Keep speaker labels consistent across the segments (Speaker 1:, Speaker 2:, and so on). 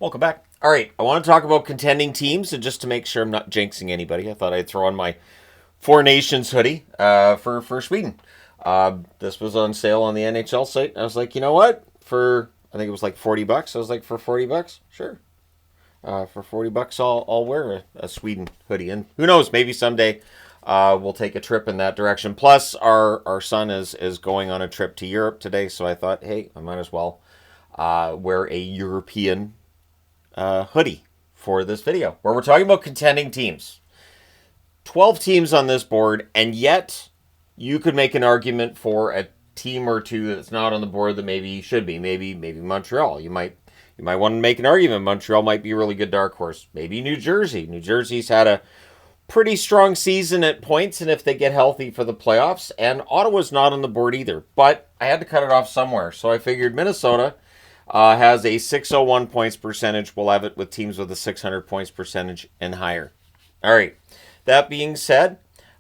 Speaker 1: Welcome back. All right, I want to talk about contending teams, and just to make sure I'm not jinxing anybody, I thought I'd throw on my Four Nations hoodie for Sweden. This was on sale on the NHL site. I was like, you know what? I think it was like $40. I was like, for $40, sure. For $40, I'll wear a Sweden hoodie, and who knows? Maybe someday we'll take a trip in that direction. Plus, our son is going on a trip to Europe today, so I thought, hey, I might as well wear a European hoodie for this video, where we're talking about contending teams. 12 teams on this board, and yet you could make an argument for a team or two that's not on the board that maybe should be. Maybe Montreal. You might want to make an argument. Montreal might be a really good dark horse. Maybe New Jersey. New Jersey's had a pretty strong season at points, and if they get healthy for the playoffs. And Ottawa's not on the board either. But I had to cut it off somewhere, so I figured Minnesota has a 601 points percentage. We'll have it with teams with a 600 points percentage and higher. All right. That being said,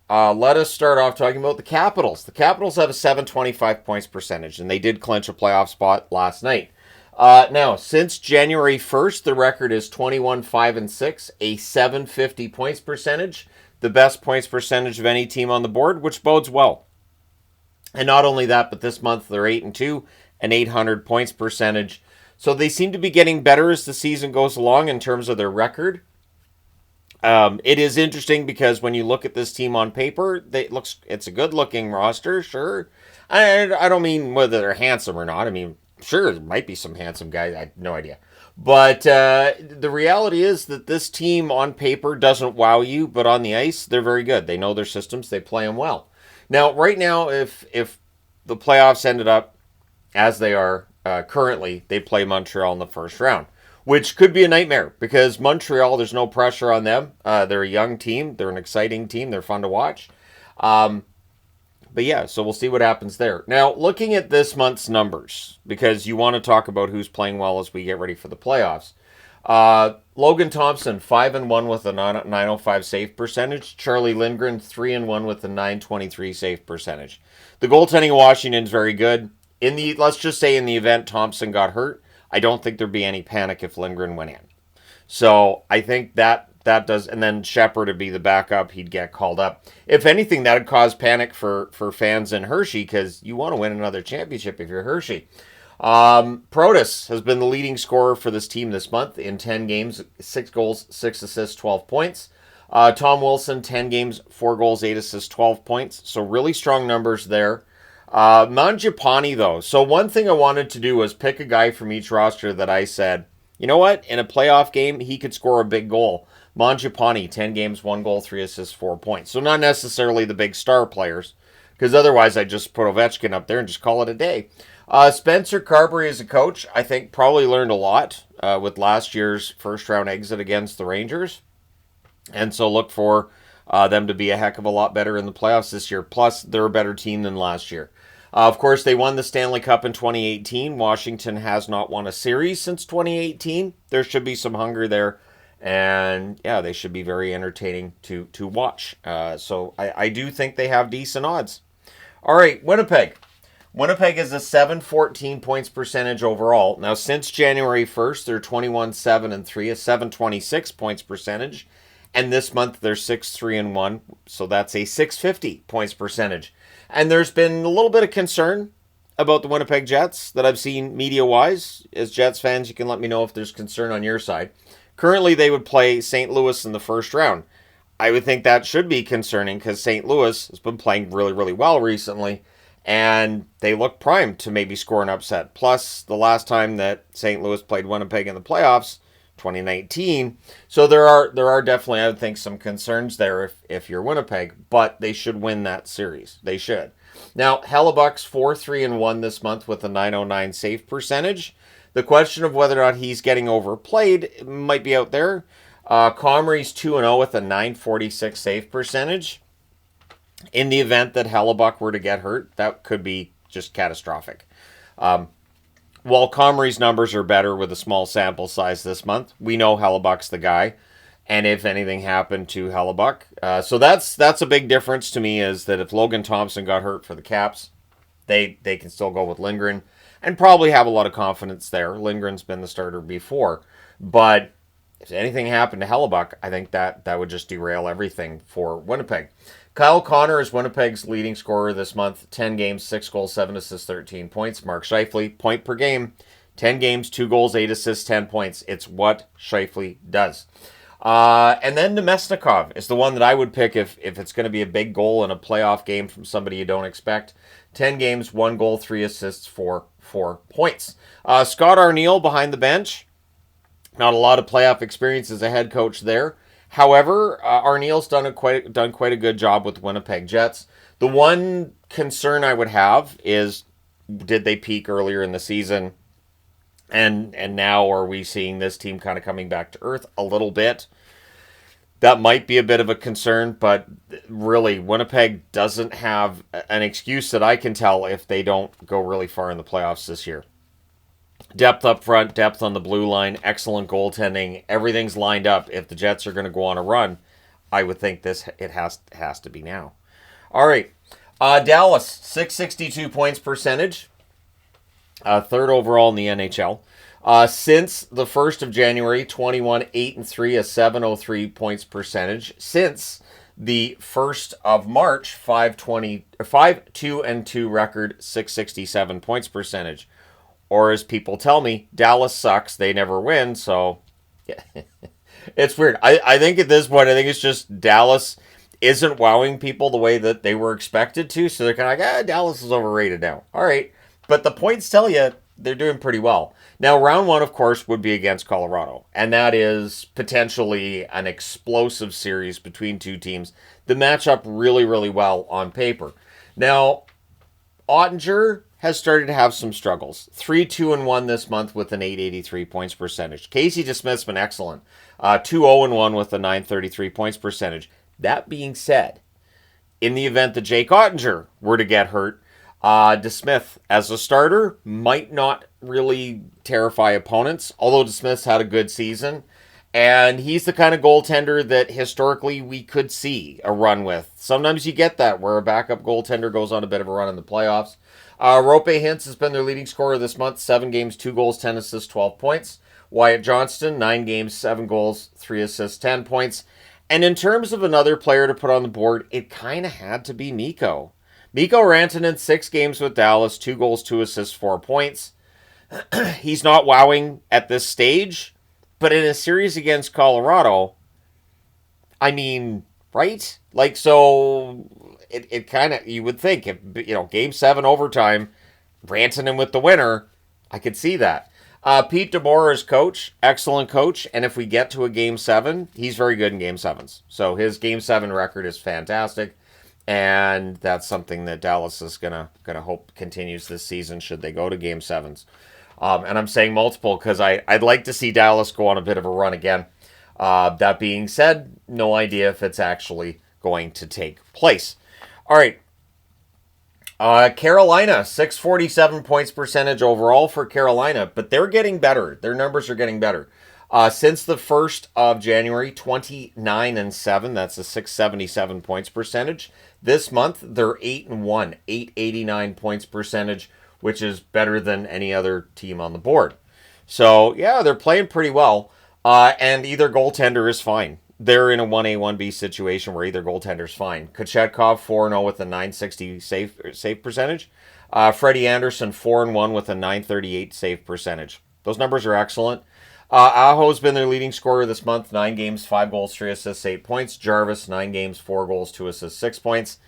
Speaker 1: let us start off talking about the Capitals. The Capitals have a 725 points percentage, and they did clinch a playoff spot last night. Now, since January 1st, the record is 21-5-6, a 750 points percentage, the best points percentage of any team on the board, which bodes well. And not only that, but this month they're 8-2, an 800 points percentage. So they seem to be getting better as the season goes along in terms of their record. It is interesting because when you look at this team on paper, it's a good-looking roster, sure. I don't mean whether they're handsome or not. I mean, sure, there might be some handsome guys. I have no idea. But the reality is that this team on paper doesn't wow you, but on the ice, they're very good. They know their systems. They play them well. Now, right now, if the playoffs ended up as they are currently, they play Montreal in the first round, which could be a nightmare because Montreal, there's no pressure on them. They're a young team. They're an exciting team. They're fun to watch. But yeah, so we'll see what happens there. Now, looking at this month's numbers, because you want to talk about who's playing well as we get ready for the playoffs. Logan Thompson, 5-1 with a 905 save percentage. Charlie Lindgren, 3-1 with a 923 save percentage. The goaltending of Washington's very good. Let's just say in the event Thompson got hurt, I don't think there'd be any panic if Lindgren went in. So I think that does, and then Shepard would be the backup. He'd get called up. If anything, that would cause panic for fans in Hershey because you want to win another championship if you're Hershey. Protas has been the leading scorer for this team this month in 10 games, 6 goals, 6 assists, 12 points. Tom Wilson, 10 games, 4 goals, 8 assists, 12 points. So really strong numbers there. Mangiapane, though. So one thing I wanted to do was pick a guy from each roster that I said, you know what? In a playoff game, he could score a big goal. Mangiapane, 10 games, 1 goal, 3 assists, 4 points. So not necessarily the big star players, because otherwise I'd just put Ovechkin up there and just call it a day. Spencer Carberry as a coach, I think probably learned a lot with last year's first-round exit against the Rangers. And so look for them to be a heck of a lot better in the playoffs this year. Plus, they're a better team than last year. Of course, they won the Stanley Cup in 2018. Washington has not won a series since 2018. There should be some hunger there. And, yeah, they should be very entertaining to watch. So I do think they have decent odds. All right, Winnipeg. Winnipeg is a 714 points percentage overall. Now, since January 1st, they're 21-7-3, a 726 points percentage. And this month, they're 6-3-1, so that's a 650 points percentage. And there's been a little bit of concern about the Winnipeg Jets that I've seen media-wise. As Jets fans, you can let me know if there's concern on your side. Currently, they would play St. Louis in the first round. I would think that should be concerning because St. Louis has been playing really, really well recently, and they look primed to maybe score an upset. Plus, the last time that St. Louis played Winnipeg in the playoffs, 2019. So there are definitely, I would think, some concerns there if you're Winnipeg, but they should win that series. They should. Now, Hellebuck's 4-3-1 this month with a 909 save percentage. The question of whether or not he's getting overplayed might be out there. Comrie's 2-0 with a 946 save percentage. In the event that Hellebuck were to get hurt, that could be just catastrophic. While Comrie's numbers are better with a small sample size this month, we know Hellebuck's the guy. And if anything happened to Hellebuck. So that's a big difference to me, is that if Logan Thompson got hurt for the Caps, they can still go with Lindgren. and probably have a lot of confidence there. Lindgren's been the starter before. But if anything happened to Hellebuck, I think that would just derail everything for Winnipeg. Kyle Connor is Winnipeg's leading scorer this month. 10 games, 6 goals, 7 assists, 13 points. Mark Scheifele, point per game. 10 games, 2 goals, 8 assists, 10 points. It's what Scheifele does. And then Nemesnikov is the one that I would pick if it's going to be a big goal in a playoff game from somebody you don't expect. 10 games, 1 goal, 3 assists, 4 points. Scott Arniel behind the bench. Not a lot of playoff experience as a head coach there. However, Arniel's done quite a good job with Winnipeg Jets. The one concern I would have is, did they peak earlier in the season? And now are we seeing this team kind of coming back to earth a little bit? That might be a bit of a concern, but really, Winnipeg doesn't have an excuse that I can tell if they don't go really far in the playoffs this year. Depth up front, depth on the blue line, excellent goaltending, everything's lined up. If the Jets are going to go on a run, I would think it has to be now. All right, Dallas, 662 points percentage. Third overall in the NHL. Since the 1st of January, 21, 8-3, a 703 points percentage. Since the 1st of March, 5-2-2 record, 667 points percentage. Or as people tell me, Dallas sucks. They never win. So, yeah. It's weird. I think at this point, I think it's just Dallas isn't wowing people the way that they were expected to. So they're kind of like, Dallas is overrated now. All right. But the points tell you they're doing pretty well. Now, round one, of course, would be against Colorado. And that is potentially an explosive series between two teams that match up really, really well on paper. Now, Ottinger has started to have some struggles. 3-2-1 this month with an 883 points percentage. Casey DeSmith's been excellent. 2-0-1 with a 933 points percentage. That being said, in the event that Jake Ottinger were to get hurt, DeSmith, as a starter, might not really terrify opponents, although DeSmith's had a good season. And he's the kind of goaltender that historically we could see a run with. Sometimes you get that where a backup goaltender goes on a bit of a run in the playoffs. Rope Hintz has been their leading scorer this month. 7 games, 2 goals, 10 assists, 12 points. Wyatt Johnston, 9 games, 7 goals, 3 assists, 10 points. And in terms of another player to put on the board, it kind of had to be Mikko. Mikko Rantanen, 6 games with Dallas, 2 goals, 2 assists, 4 points. He's not wowing at this stage, but in a series against Colorado, I mean, right? Like, so it kind of, you would think, if, Game 7 overtime, Rantanen with the winner, I could see that. Pete DeBoer is coach, excellent coach, and if we get to a Game 7, he's very good in Game 7s. So his Game 7 record is fantastic, and that's something that Dallas is gonna hope continues this season should they go to Game 7s. And I'm saying multiple because I'd like to see Dallas go on a bit of a run again. That being said, no idea if it's actually going to take place. All right. Carolina, 647 points percentage overall for Carolina, but they're getting better. Their numbers are getting better. Since the 1st of January, 29-7. That's a 677 points percentage. This month, they're 8-1, 889 points percentage, which is better than any other team on the board. So, yeah, they're playing pretty well. And either goaltender is fine. They're in a 1A, 1B situation where either goaltender's fine. Kochetkov, 4-0 with a 960 save percentage. Freddie Anderson, 4-1 with a 938 save percentage. Those numbers are excellent. Aho's been their leading scorer this month. 9 games, 5 goals, 3 assists, 8 points. Jarvis, 9 games, 4 goals, 2 assists, 6 points.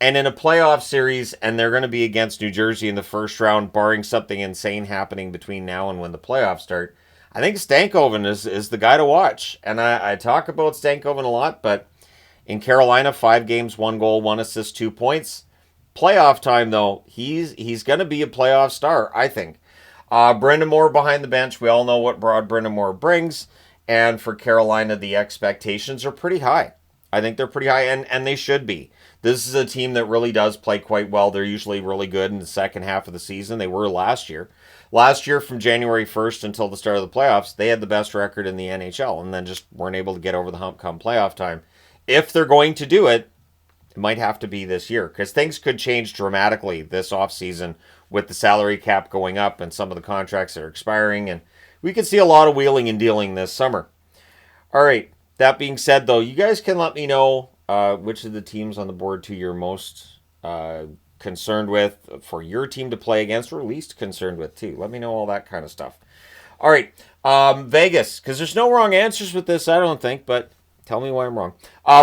Speaker 1: And in a playoff series, and they're going to be against New Jersey in the first round, barring something insane happening between now and when the playoffs start, I think Stankoven is the guy to watch. And I talk about Stankoven a lot, but in Carolina, 5 games, 1 goal, 1 assist, 2 points. Playoff time, though, he's going to be a playoff star, I think. Brendan Moore behind the bench. We all know what Brendan Moore brings. And for Carolina, the expectations are pretty high. I think they're pretty high, and they should be. This is a team that really does play quite well. They're usually really good in the second half of the season. They were last year. Last year, from January 1st until the start of the playoffs, they had the best record in the NHL and then just weren't able to get over the hump come playoff time. If they're going to do it, it might have to be this year because things could change dramatically this offseason with the salary cap going up and some of the contracts that are expiring. And we could see a lot of wheeling and dealing this summer. All right. That being said, though, you guys can let me know which of the teams on the board too you're most concerned with for your team to play against, or least concerned with too. Let me know all that kind of stuff. All right. Vegas, because there's no wrong answers with this, I don't think, but tell me why I'm wrong.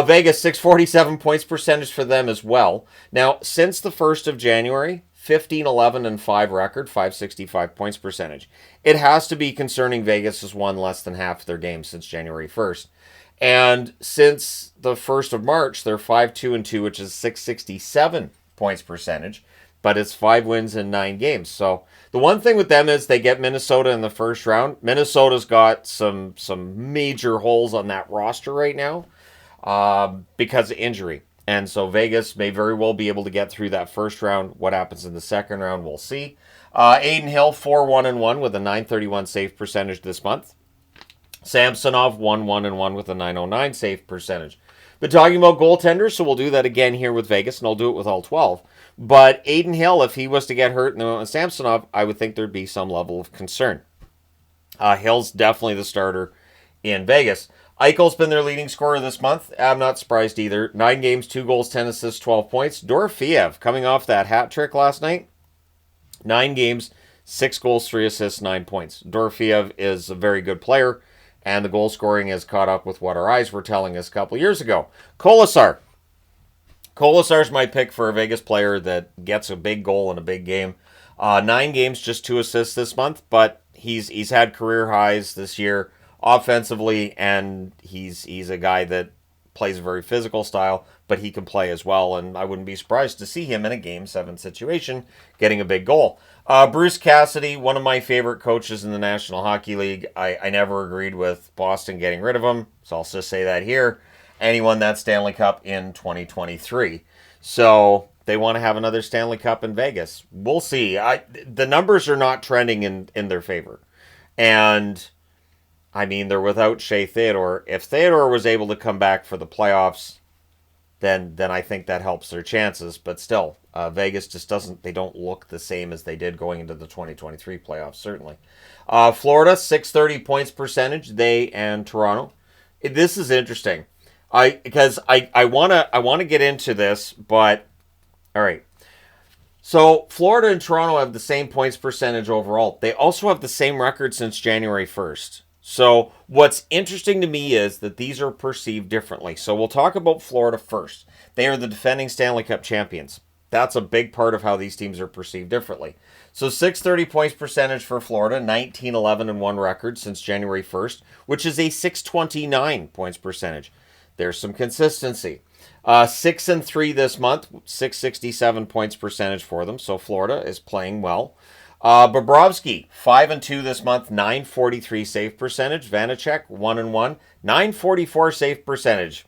Speaker 1: Vegas, 647 points percentage for them as well. Now, since the 1st of January, 15, 11, and 5 record, 565 points percentage. It has to be concerning. Vegas has won less than half of their games since January 1st. And since the 1st of March, they're 5-2-2, which is 667 points percentage. But it's 5 wins in 9 games. So the one thing with them is they get Minnesota in the first round. Minnesota's got some major holes on that roster right now because of injury. And so Vegas may very well be able to get through that first round. What happens in the second round, we'll see. Aiden Hill, 4-1-1 with a 931 save percentage this month. Samsonov, 1-1-1 with a 909 save percentage. Been talking about goaltenders, so we'll do that again here with Vegas, and I'll do it with all 12. But Aiden Hill, if he was to get hurt and Samsonov, I would think there'd be some level of concern. Hill's definitely the starter in Vegas. Eichel's been their leading scorer this month. I'm not surprised either. 9 games, 2 goals, 10 assists, 12 points. Dorofeev, coming off that hat trick last night. 9 games, 6 goals, 3 assists, 9 points. Dorofeev is a very good player, and the goal scoring has caught up with what our eyes were telling us a couple years ago. Kolasar. Kolasar's my pick for a Vegas player that gets a big goal in a big game. 9 games, just 2 assists this month, but he's had career highs this year offensively, and he's a guy that plays a very physical style, but he can play as well, and I wouldn't be surprised to see him in a Game 7 situation getting a big goal. Bruce Cassidy, one of my favorite coaches in the National Hockey League. I never agreed with Boston getting rid of him, so I'll just say that here. And he won that Stanley Cup in 2023. So they want to have another Stanley Cup in Vegas. We'll see. The numbers are not trending in their favor. And I mean, they're without Shea Theodore. If Theodore was able to come back for the playoffs, then I think that helps their chances. But still, Vegas just they don't look the same as they did going into the 2023 playoffs, certainly. Florida, 630 points percentage, they and Toronto. This is interesting. Because I wanna get into this, but all right. So Florida and Toronto have the same points percentage overall. They also have the same record since January 1st. So what's interesting to me is that these are perceived differently. So we'll talk about Florida first. They are the defending Stanley Cup champions. That's a big part of how these teams are perceived differently. So 630 points percentage for Florida, 19-11-1 record since January 1st, which is a 629 points percentage. There's some consistency. 6-3 this month, 667 points percentage for them. So Florida is playing well. Bobrovsky, 5-2 this month, 943 save percentage. Vanacek, 1-1, 944 save percentage.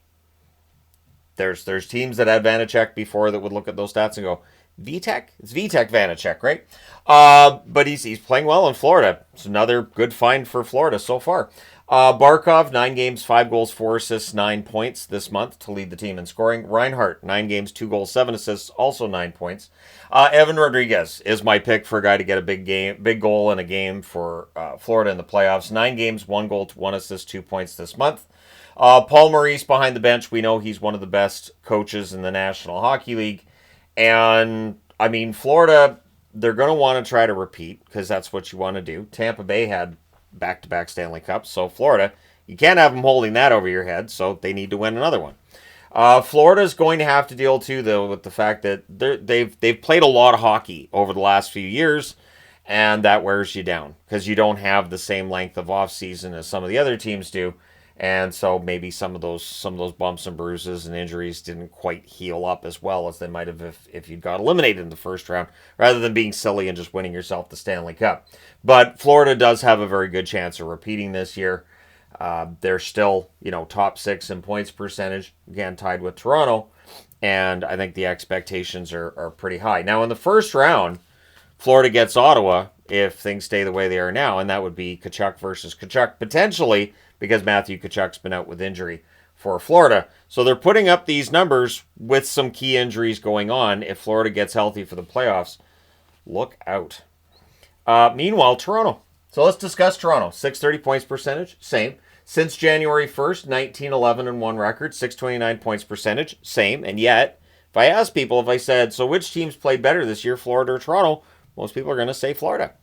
Speaker 1: There's teams that had Vanacek before that would look at those stats and go, Vitek? It's Vitek Vanacek, right? But he's playing well in Florida. It's another good find for Florida so far. Barkov, 9 games, 5 goals, 4 assists, 9 points this month to lead the team in scoring. Reinhart, 9 games, 2 goals, 7 assists, also 9 points. Evan Rodriguez is my pick for a guy to get a big goal in a game for Florida in the playoffs. 9 games, 1 goal, 1 assist, 2 points this month. Paul Maurice behind the bench. We know he's one of the best coaches in the National Hockey League. And, I mean, Florida, they're going to want to try to repeat because that's what you want to do. Tampa Bay had back-to-back Stanley Cups. So Florida, you can't have them holding that over your head, so they need to win another one. Florida's going to have to deal, too, though, with the fact that they've played a lot of hockey over the last few years, and that wears you down because you don't have the same length of off-season as some of the other teams do. And so maybe some of those bumps and bruises and injuries didn't quite heal up as well as they might have if you got eliminated in the first round, rather than being silly and just winning yourself the Stanley Cup. But Florida does have a very good chance of repeating this year. They're still, top 6 in points percentage, again tied with Toronto, and I think the expectations are pretty high. Now in the first round, Florida gets Ottawa if things stay the way they are now, and that would be Tkachuk versus Tkachuk potentially, because Matthew Tkachuk's been out with injury for Florida. So they're putting up these numbers with some key injuries going on. If Florida gets healthy for the playoffs, Look out. Meanwhile, Toronto. So let's discuss Toronto. 630 points percentage, same. Since January 1st, 19-11-1 record, 629 points percentage, same. And yet, if I ask people, if I said, so which teams played better this year, Florida or Toronto, most people are going to say Florida.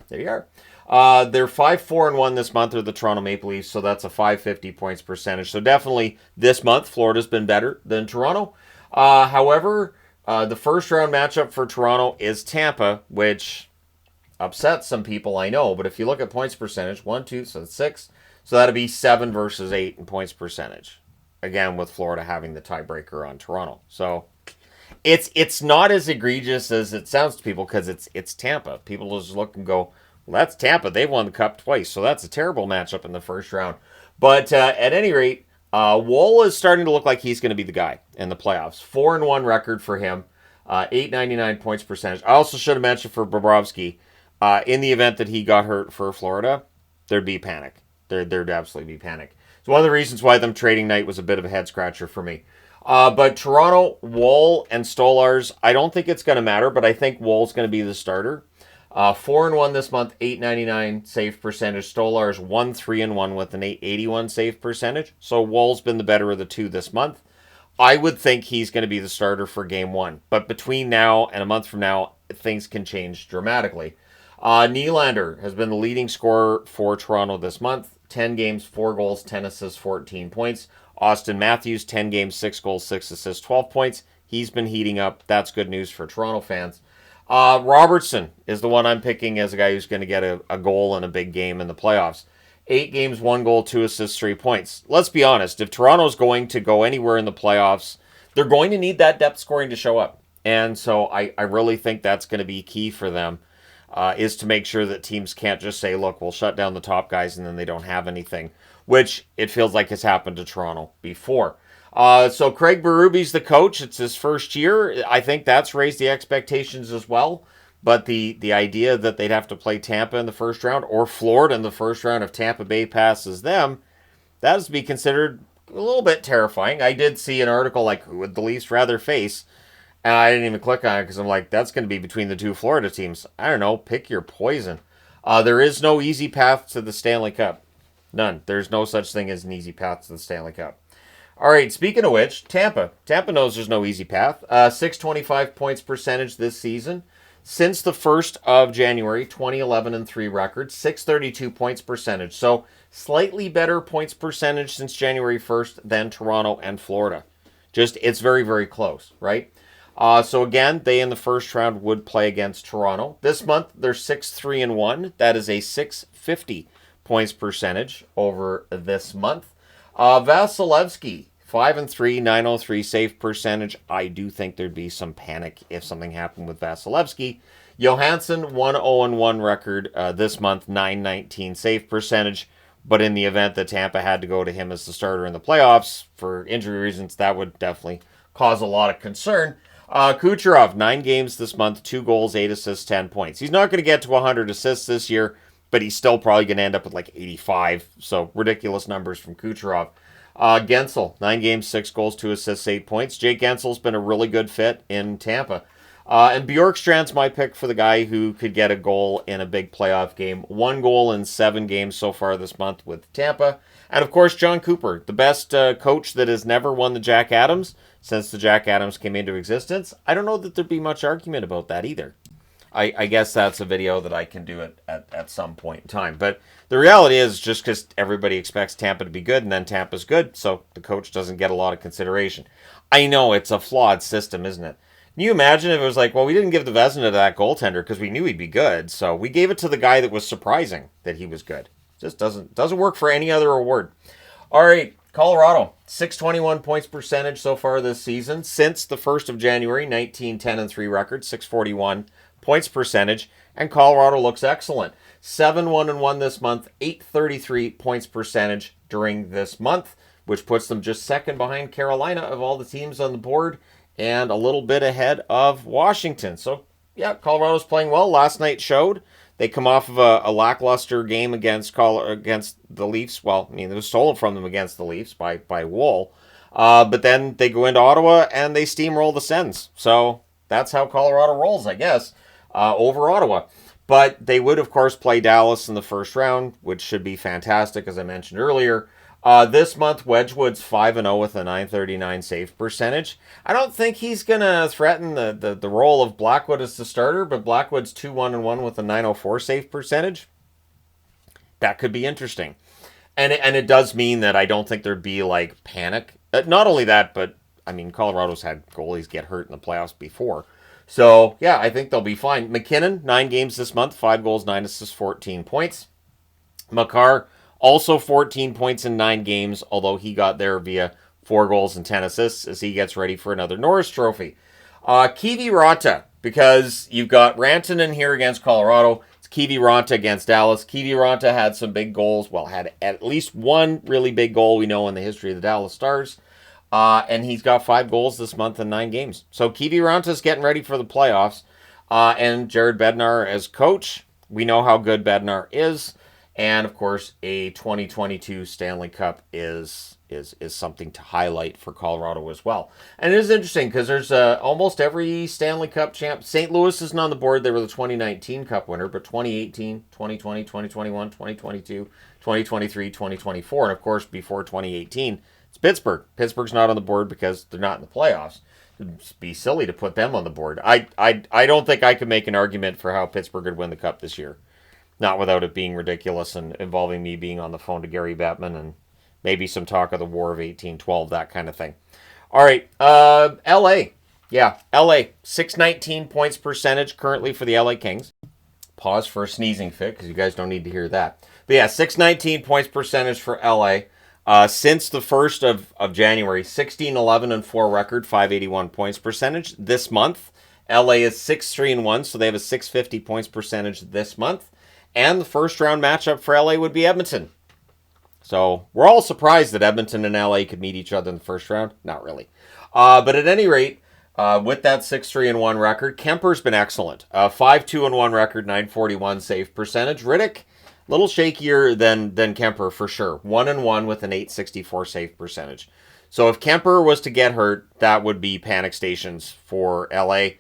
Speaker 1: There you are. They're 5-4-1 this month, are the Toronto Maple Leafs, so that's a 550 points percentage. So definitely this month, Florida's been better than Toronto. However, the first round matchup for Toronto is Tampa, which upsets some people, I know. But if you look at points percentage, 1, 2, so that's 6. So that'd be 7 versus 8 in points percentage. Again, with Florida having the tiebreaker on Toronto. So it's not as egregious as it sounds to people because it's Tampa. People just look and go, well, that's Tampa. They've won the Cup twice, so that's a terrible matchup in the first round. But at any rate, Woll is starting to look like he's going to be the guy in the playoffs. 4-1 record for him, 899 points percentage. I also should have mentioned for Bobrovsky, in the event that he got hurt for Florida, there'd be panic. There'd absolutely be panic. It's one of the reasons why them trading night was a bit of a head scratcher for me. But Toronto, Woll, and Stolarz, I don't think it's going to matter, but I think Woll's going to be the starter. 4-1 this month, 899 save percentage. Stolarz 1-3-1 with an 881 save percentage. So Woll's been the better of the two this month. I would think he's going to be the starter for game one. But between now and a month from now, things can change dramatically. Nylander has been the leading scorer for Toronto this month. 10 games, 4 goals, 10 assists, 14 points. Austin Matthews, 10 games, 6 goals, 6 assists, 12 points. He's been heating up. That's good news for Toronto fans. Robertson is the one I'm picking as a guy who's going to get a goal in a big game in the playoffs. 8 games, 1 goal, 2 assists, 3 points. Let's be honest. If Toronto's going to go anywhere in the playoffs, they're going to need that depth scoring to show up. And so I really think that's going to be key for them, is to make sure that teams can't just say, look, we'll shut down the top guys and then they don't have anything, which it feels like has happened to Toronto before. So Craig Berube's the coach. It's his first year. I think that's raised the expectations as well. But the idea that they'd have to play Tampa in the first round or Florida in the first round if Tampa Bay passes them, that is to be considered a little bit terrifying. I did see an article like, who would the Leafs rather face? And I didn't even click on it because I'm like, that's going to be between the two Florida teams. I don't know. Pick your poison. There is no easy path to the Stanley Cup. None. There's no such thing as an easy path to the Stanley Cup. All right, speaking of which, Tampa. Tampa knows there's no easy path. 625 points percentage this season. Since the 1st of January, 20-11-3 record, 632 points percentage. So slightly better points percentage since January 1st than Toronto and Florida. Just, it's very, very close, right? So again, they in the first round would play against Toronto. This month, they're 6-3-1. That is a 650 points percentage over this month. Vasilevsky, 5-3, 903 save percentage. I do think there'd be some panic if something happened with Vasilevsky. Johansson, 1-0-1 record this month, 919 save percentage. But in the event that Tampa had to go to him as the starter in the playoffs, for injury reasons, that would definitely cause a lot of concern. Kucherov, 9 games this month, 2 goals, 8 assists, 10 points. He's not going to get to 100 assists this year, but he's still probably going to end up with like 85. So ridiculous numbers from Kucherov. Gensel, 9 games, 6 goals, 2 assists, 8 points. Jake Gensel's been a really good fit in Tampa. And Bjorkstrand's my pick for the guy who could get a goal in a big playoff game. 1 goal in 7 games so far this month with Tampa. And of course, John Cooper, the best coach that has never won the Jack Adams since the Jack Adams came into existence. I don't know that there'd be much argument about that either. I guess that's a video that I can do at some point in time. But the reality is just because everybody expects Tampa to be good, and then Tampa's good, so the coach doesn't get a lot of consideration. I know it's a flawed system, isn't it? Can you imagine if it was like, well, we didn't give the Vezina to that goaltender because we knew he'd be good, so we gave it to the guy that was surprising that he was good. Just doesn't work for any other award. All right, Colorado, 621 points percentage so far this season. Since the 1st of January, 19-10-3 record, 641 points percentage, and Colorado looks excellent. 7-1-1 this month, 833 points percentage during this month, which puts them just second behind Carolina of all the teams on the board, and a little bit ahead of Washington. So, yeah, Colorado's playing well. Last night showed. They come off of a lackluster game against the Leafs. Well, I mean, it was stolen from them against the Leafs by Woll. But then they go into Ottawa and they steamroll the Sens. So that's how Colorado rolls, I guess. over Ottawa. But they would, of course, play Dallas in the first round, which should be fantastic, as I mentioned earlier. This month, Wedgwood's 5-0 with a 939 save percentage. I don't think he's going to threaten the role of Blackwood as the starter, but Blackwood's 2-1-1 with a 904 save percentage. That could be interesting. And it does mean that I don't think there'd be like panic. Not only that, but I mean, Colorado's had goalies get hurt in the playoffs before. So, yeah, I think they'll be fine. McKinnon, 9 games this month, 5 goals, 9 assists, 14 points. Makar, also 14 points in 9 games, although he got there via 4 goals and 10 assists as he gets ready for another Norris Trophy. Kivi Ranta, because you've got Rantanen here against Colorado. It's Kivi Ranta against Dallas. Kivi Ranta had some big goals. Well, had at least one really big goal we know in the history of the Dallas Stars. And he's got 5 goals this month in 9 games. So Kivi Ranta's getting ready for the playoffs. And Jared Bednar as coach. We know how good Bednar is. And, of course, a 2022 Stanley Cup is something to highlight for Colorado as well. And it is interesting because there's almost every Stanley Cup champ. St. Louis isn't on the board. They were the 2019 Cup winner. But 2018, 2020, 2021, 2022, 2023, 2024. And, of course, before 2018... it's Pittsburgh. Pittsburgh's not on the board because they're not in the playoffs. It'd be silly to put them on the board. I don't think I could make an argument for how Pittsburgh would win the Cup this year. Not without it being ridiculous and involving me being on the phone to Gary Bettman and maybe some talk of the War of 1812, that kind of thing. All right, L.A. Yeah, L.A. 619 points percentage currently for the L.A. Kings. Pause for a sneezing fit because you guys don't need to hear that. But yeah, 619 points percentage for L.A., since the 1st of January, 16-11-4 record, 581 points percentage. This month, LA is 6-3-1, so they have a 650 points percentage this month. And the first round matchup for LA would be Edmonton. So we're all surprised that Edmonton and LA could meet each other in the first round. Not really. But at any rate, with that 6-3-1 record, Kemper's been excellent. 5-2-1 record, 941 save percentage. Riddick, little shakier than Kemper for sure. 1-1 with an 864 save percentage. So if Kemper was to get hurt, that would be panic stations for LA,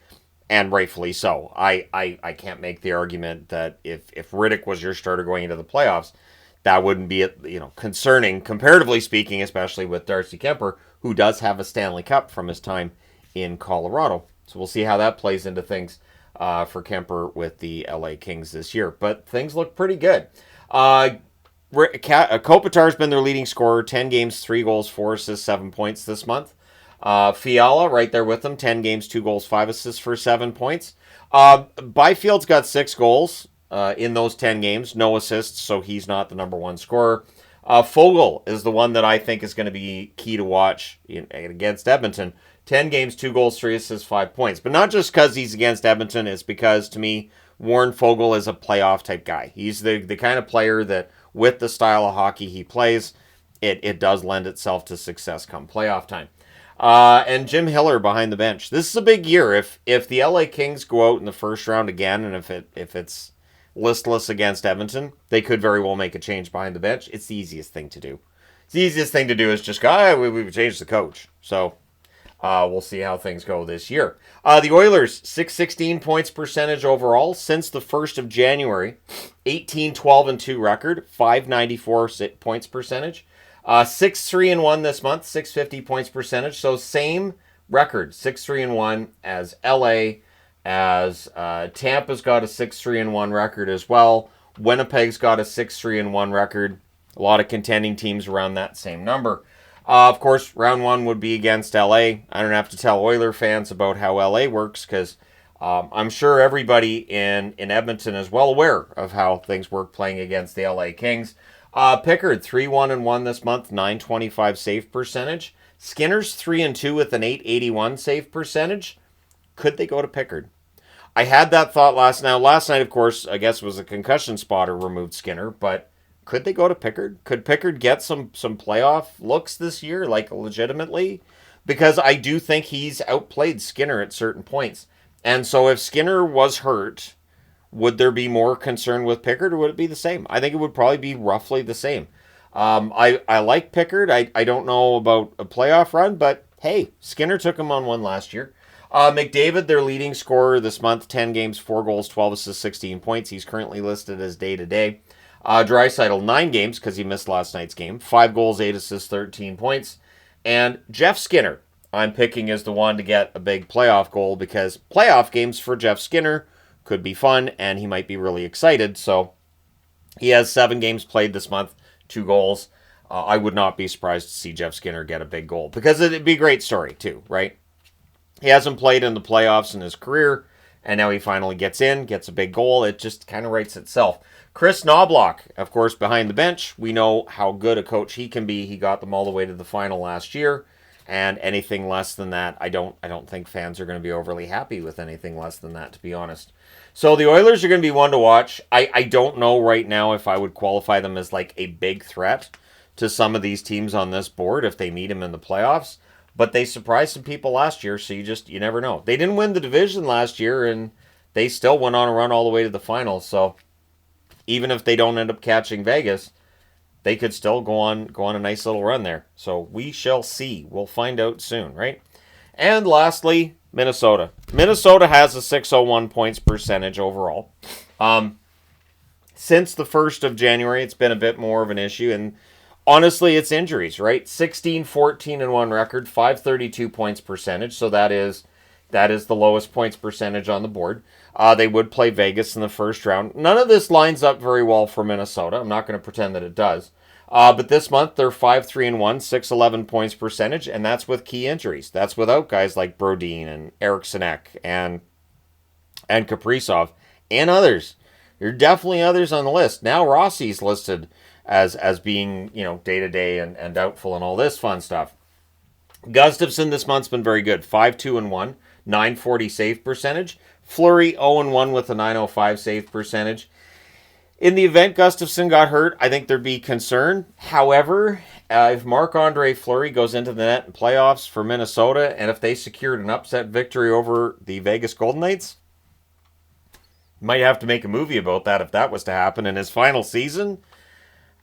Speaker 1: and rightfully so. I can't make the argument that if Riddick was your starter going into the playoffs, that wouldn't be concerning, comparatively speaking, especially with Darcy Kemper, who does have a Stanley Cup from his time in Colorado. So we'll see how that plays into things for Kemper with the LA Kings this year. But things look pretty good. Kopitar's been their leading scorer, 10 games, 3 goals, 4 assists, 7 points this month. Fiala right there with them, 10 games, 2 goals, 5 assists for 7 points. Byfield's got 6 goals in those 10 games, no assists, so he's not the number one scorer. Foegele is the one that I think is going to be key to watch against Edmonton. 10 games, 2 goals, 3 assists, 5 points. But not just because he's against Edmonton, it's because, to me, Warren Foegele is a playoff type guy. He's the kind of player that, with the style of hockey he plays, it does lend itself to success come playoff time. And Jim Hiller behind the bench. This is a big year. If the LA Kings go out in the first round again, and if it's listless against Edmonton, they could very well make a change behind the bench. It's the easiest thing to do. The easiest thing to do is just go, we've changed the coach. So we'll see how things go this year. The Oilers, 616 points percentage overall since the 1st of January. 18-12-2 record, 594 points percentage. 6-3-1 this month, 650 points percentage. So same record, 6-3-1 as LA, as Tampa's got a 6-3-1 record as well. Winnipeg's got a 6-3-1 record. A lot of contending teams around that same number. Of course, round 1 would be against LA. I don't have to tell Oiler fans about how LA works because I'm sure everybody in Edmonton is well aware of how things work playing against the LA Kings. Pickard, 3-1-1 this month, 925 save percentage. Skinner's 3-2 with an 881 save percentage. Could they go to Pickard? I had that thought last night. Last night, of course, I guess was a concussion spotter removed Skinner, but could they go to Pickard? Could Pickard get some playoff looks this year, like legitimately? Because I do think he's outplayed Skinner at certain points. And so if Skinner was hurt, would there be more concern with Pickard, or would it be the same? I think it would probably be roughly the same. I like Pickard. I don't know about a playoff run, but hey, Skinner took him on one last year. McDavid, their leading scorer this month, 10 games, 4 goals, 12 assists, 16 points. He's currently listed as day-to-day. Draisaitl, 9 games because he missed last night's game. 5 goals, 8 assists, 13 points. And Jeff Skinner, I'm picking as the one to get a big playoff goal because playoff games for Jeff Skinner could be fun and he might be really excited. So he has 7 games played this month, 2 goals. I would not be surprised to see Jeff Skinner get a big goal because it'd be a great story too, right? He hasn't played in the playoffs in his career, and now he finally gets in, gets a big goal. It just kind of writes itself. Chris Knobloch, of course, behind the bench. We know how good a coach he can be. He got them all the way to the final last year, and anything less than that, I don't think fans are going to be overly happy with anything less than that, to be honest. So the Oilers are going to be one to watch. I don't know right now if I would qualify them as like a big threat to some of these teams on this board if they meet them in the playoffs. But they surprised some people last year, so you never know. They didn't win the division last year, and they still went on a run all the way to the finals. So even if they don't end up catching Vegas, they could still go on a nice little run there. So we shall see. We'll find out soon, right? And lastly, Minnesota. Minnesota has a 601 points percentage overall. Since the 1st of January, it's been a bit more of an issue, and honestly, it's injuries, right? 16-14-1 record, 532 points percentage. So that is the lowest points percentage on the board. They would play Vegas in the first round. None of this lines up very well for Minnesota. I'm not going to pretend that it does. But this month, they're 5-3-1, 611 points percentage, and that's with key injuries. That's without guys like Brodin and Eriksson Ek and Kaprizov and others. There are definitely others on the list. Now Rossi's listed as being, day-to-day and doubtful and all this fun stuff. Gustafsson this month's been very good. 5-2-1, 940 save percentage. Fleury 0-1 with a 905 save percentage. In the event Gustafsson got hurt, I think there'd be concern. However, if Marc-Andre Fleury goes into the net in playoffs for Minnesota, and if they secured an upset victory over the Vegas Golden Knights, might have to make a movie about that if that was to happen in his final season.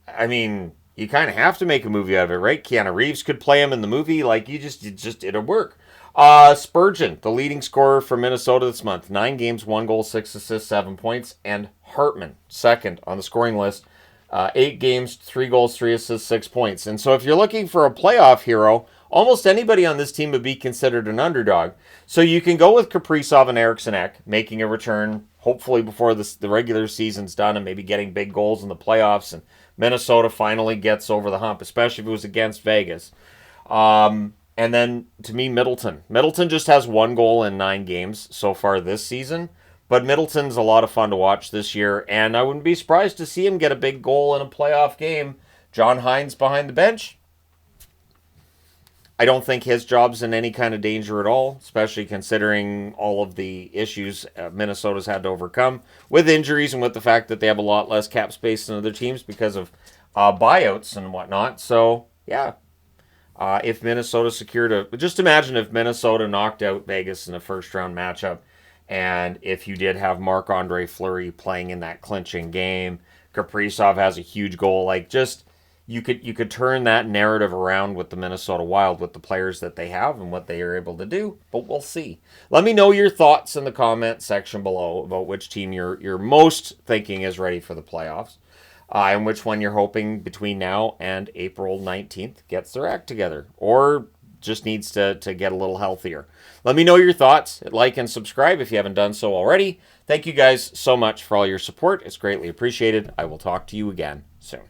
Speaker 1: I mean, you kind of have to make a movie out of it, right? Keanu Reeves could play him in the movie. Like, it'll work. Spurgeon, the leading scorer for Minnesota this month. 9 games, 1 goal, 6 assists, 7 points. And Hartman, second on the scoring list. 8 games, 3 goals, 3 assists, 6 points. And so if you're looking for a playoff hero, almost anybody on this team would be considered an underdog. So you can go with Kaprizov and Eriksson Ek, making a return, hopefully before the regular season's done, and maybe getting big goals in the playoffs, and Minnesota finally gets over the hump, especially if it was against Vegas. And then, to me, Middleton. Middleton just has 1 goal in 9 games so far this season, but Middleton's a lot of fun to watch this year, and I wouldn't be surprised to see him get a big goal in a playoff game. John Hines behind the bench. I don't think his job's in any kind of danger at all, especially considering all of the issues Minnesota's had to overcome with injuries and with the fact that they have a lot less cap space than other teams because of buyouts and whatnot. So, yeah. If Minnesota secured just imagine if Minnesota knocked out Vegas in a first-round matchup, and if you did have Marc-Andre Fleury playing in that clinching game, Kaprizov has a huge goal, you could turn that narrative around with the Minnesota Wild with the players that they have and what they are able to do, but we'll see. Let me know your thoughts in the comment section below about which team you're most thinking is ready for the playoffs, and which one you're hoping between now and April 19th gets their act together, or just needs to get a little healthier. Let me know your thoughts. Like and subscribe if you haven't done so already. Thank you guys so much for all your support. It's greatly appreciated. I will talk to you again soon.